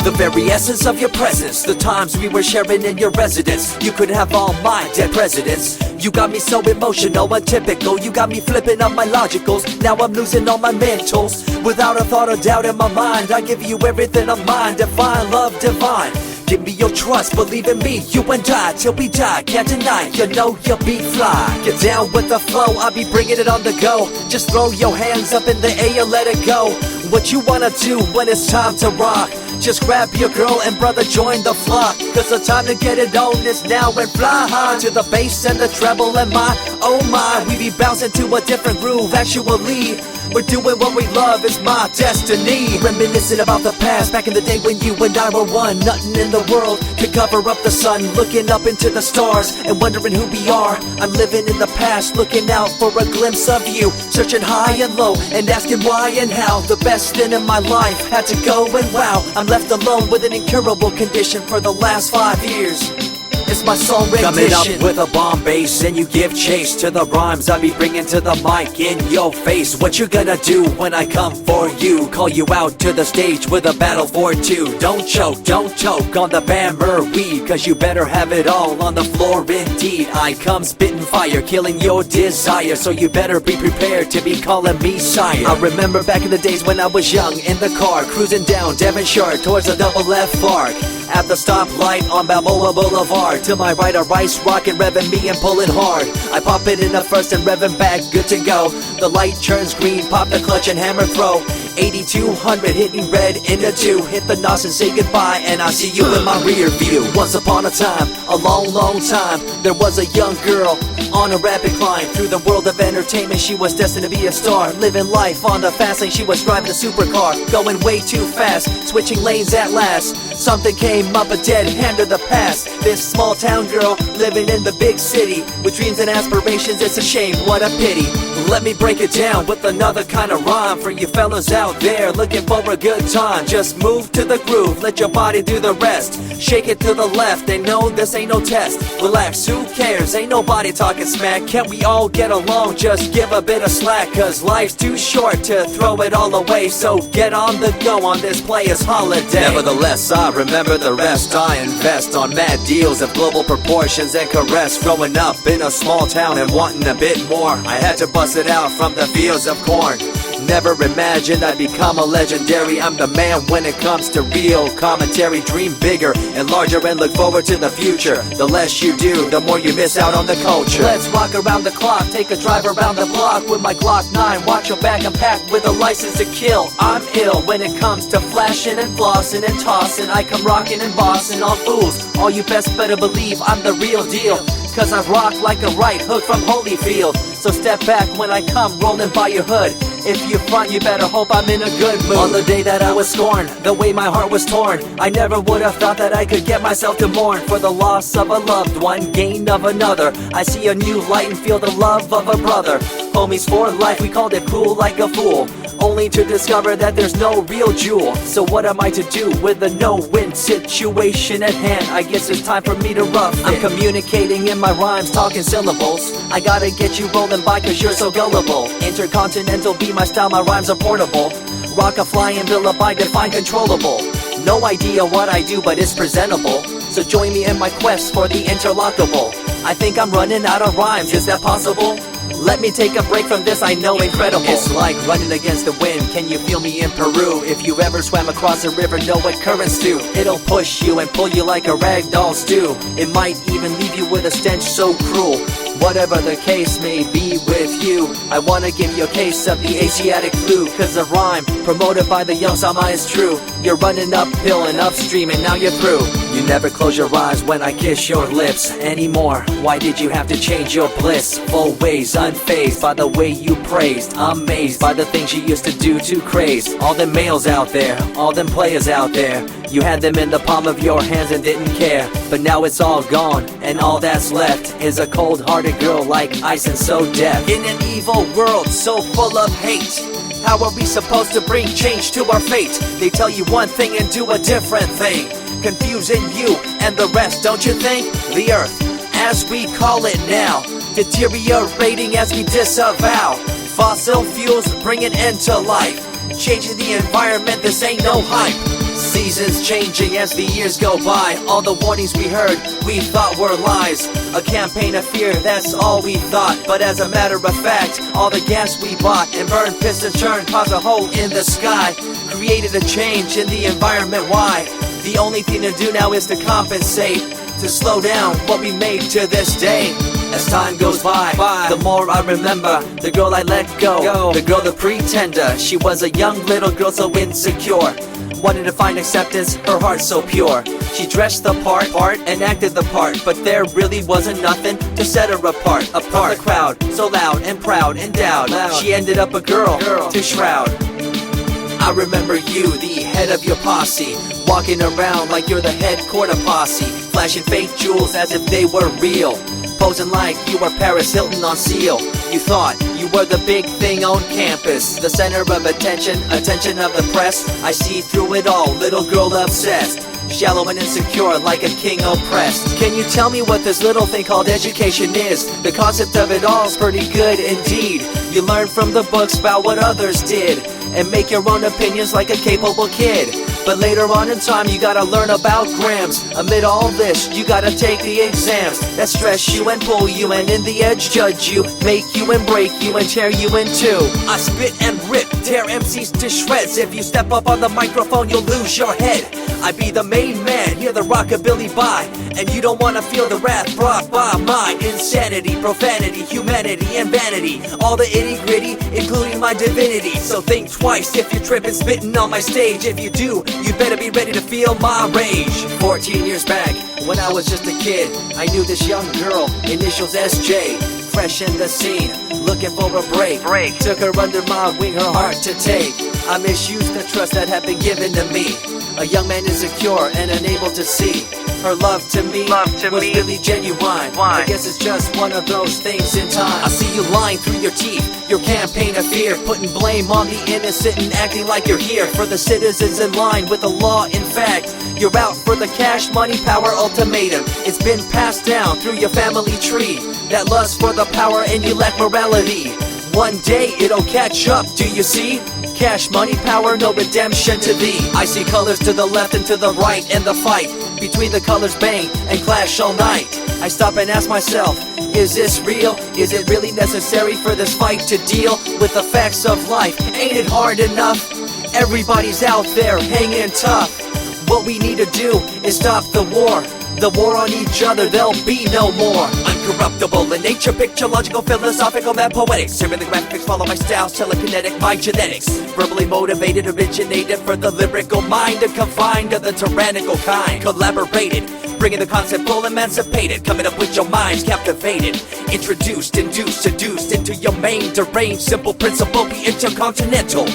The very essence of your presence, the times we were sharing in your residence. You could have all my dead presidents. You got me so emotional, untypical. You got me flipping up my logicals. Now I'm losing all my mentals. Without a thought or doubt in my mind, I give you everything of mine. Divine love, divine. Give me your trust, believe in me, you and I, till we die, can't deny, you know you'll be fly. Get down with the flow, I'll be bringing it on the go. Just throw your hands up in the air, let it go. What you wanna do when it's time to rock? Just grab your girl and brother, join the flock. Cause the time to get it on is now, and fly high to the bass and the treble and my, oh my. We be bouncing to a different groove, actually. We're doing what we love, it's my destiny. Reminiscing about the past, back in the day when you and I were one. Nothing in the world could cover up the sun. Looking up into the stars and wondering who we are. I'm living in the past, looking out for a glimpse of you. Searching high and low and asking why and how. The best thing in my life had to go, and wow, I'm left alone with an incurable condition for the last 5 years. It's my song rendition. Coming up with a bomb bass and you give chase to the rhymes I be bringing to the mic in your face. What you gonna do when I come for you? Call you out to the stage with a battle for two. Don't choke on the bammer weed, cause you better have it all on the floor indeed. I come spitting fire, killing your desire, so you better be prepared to be calling me sire. I remember back in the days when I was young, in the car, cruising down Devonshire towards the double F arc. At the stoplight on Balboa Boulevard, to my right a rice rocket revving me and pulling hard. I pop it in the first and revving back, good to go. The light turns green, pop the clutch and hammer throw. 8200 hitting red in the 2. Hit the NOS and say goodbye, and I see you in my rear view. Once upon a time, a long time, there was a young girl on a rapid climb through the world of entertainment. She was destined to be a star, living life on the fast lane. She was driving a supercar, going way too fast, switching lanes at last. Something came up, a dead hand of the past. This small town girl living in the big city with dreams and aspirations. It's a shame, what a pity. Let me break it down with another kind of rhyme for you fellas out there looking for a good time. Just move to the groove, let your body do the rest. Shake it to the left, they know this ain't no test. Relax, who cares, ain't nobody talking smack. Can't we all get along, just give a bit of slack. Cause life's too short to throw it all away, so get on the go on this player's holiday. Nevertheless, I remember the rest. I invest on mad deals of global proportions and caress. Growing up in a small town and wanting a bit more, I had to bust it out from the fields of corn. Never imagined I'd become a legendary. I'm the man when it comes to real commentary. Dream bigger and larger and look forward to the future. The less you do, the more you miss out on the culture. Let's rock around the clock, take a drive around the block with my Glock 9. Watch your back, I'm packed with a license to kill. I'm ill when it comes to flashing and flossing and tossing. I come rocking and bossing on fools. All you best better believe I'm the real deal, cause I rock like a right hook from Holyfield. So step back when I come rolling by your hood. If you front, you better hope I'm in a good mood. On the day that I was scorned, the way my heart was torn, I never would have thought that I could get myself to mourn for the loss of a loved one, gain of another. I see a new light and feel the love of a brother. Homies for life, we called it cool like a fool, only to discover that there's no real jewel. So what am I to do with a no-win situation at hand? I guess it's time for me to rough it. I'm communicating in my rhymes, talking syllables. I gotta get you rolling by cause you're so gullible. Intercontinental be my style, my rhymes are portable. Rock a flying villa by define controllable. No idea what I do, but it's presentable. So join me in my quest for the interlockable. I think I'm running out of rhymes, is that possible? Let me take a break from this, I know incredible. It's like running against the wind, can you feel me in Peru? If you ever swam across a river, know what currents do. It'll push you and pull you like a ragdoll stew. It might even leave you with a stench so cruel. Whatever the case may be with you, I wanna give you a case of the Asiatic flu. Cause the rhyme promoted by the young Sama is true. You're running uphill and upstream and now you're through. You never close your eyes when I kiss your lips anymore. Why did you have to change your bliss? Full ways, unfazed by the way you praised. Amazed by the things you used to do to craze. All them males out there, all them players out there, you had them in the palm of your hands and didn't care. But now it's all gone, and all that's left is a cold-hearted girl like ice and so deaf. In an evil world so full of hate, how are we supposed to bring change to our fate? They tell you one thing and do a different thing, confusing you and the rest, don't you think? The earth, as we call it now, deteriorating as we disavow. Fossil fuels bring an end to life, changing the environment, this ain't no hype. Seasons changing as the years go by. All the warnings we heard, we thought were lies. A campaign of fear, that's all we thought. But as a matter of fact, all the gas we bought and burned, pissed and churned caused a hole in the sky. Created a change in the environment, why? The only thing to do now is to compensate, to slow down what we made to this day. As time goes by, the more I remember the girl I let go, the girl, the pretender. She was a young little girl so insecure, wanted to find acceptance, her heart so pure. She dressed the part and acted the part, but there really wasn't nothing to set her apart from the crowd, so loud and proud, endowed. She ended up a girl to shroud. I remember you, the head of your posse, walking around like you're the head quarter posse, flashing fake jewels as if they were real, posing like you were Paris Hilton on seal. You thought you were the big thing on campus, the center of attention of the press. I see through it all, little girl obsessed, shallow and insecure like a king oppressed. Can you tell me what this little thing called education is? The concept of it all's pretty good indeed. You learn from the books about what others did and make your own opinions like a capable kid. But later on in time you gotta learn about grams. Amid all this you gotta take the exams that stress you and pull you, and in the edge judge you, make you and break you and tear you in two. I spit and rip, tear MCs to shreds. If you step up on the microphone you'll lose your head. I be the main man, hear the rockabilly by, and you don't wanna feel the wrath brought by my insanity, profanity, humanity, and vanity. All the itty gritty, including my divinity. So think twice if you're tripping, spitting on my stage. If you do, you better be ready to feel my rage. 14 years back, when I was just a kid, I knew this young girl, initials SJ, fresh in the scene, looking for a break. Took her under my wing, her heart to take. I misused the trust that had been given to me. A young man insecure and unable to see her love to me was really genuine. I guess it's just one of those things in time. I see you lying through your teeth, your campaign of fear, putting blame on the innocent and acting like you're here for the citizens in line with the law. In fact, you're out for the cash, money, power ultimatum. It's been passed down through your family tree, that lust for the power and you lack morality. One day it'll catch up, do you see? Cash, money, power, no redemption to thee. I see colors to the left and to the right, and the fight between the colors bang and clash all night. I stop and ask myself, is this real? Is it really necessary for this fight to deal with the facts of life? Ain't it hard enough? Everybody's out there hanging tough. What we need to do is stop the war on each other, there'll be no more. Uncorruptible in nature, picture, logical, philosophical, mad poetic. Serving the graphics, follow my style, telekinetic, my genetics. Verbally motivated, originated for the lyrical mind, and confined to the tyrannical kind. Collaborated, bringing the concept full emancipated, coming up with your minds captivated. Introduced, induced, seduced into your main deranged, simple principle, be intercontinental.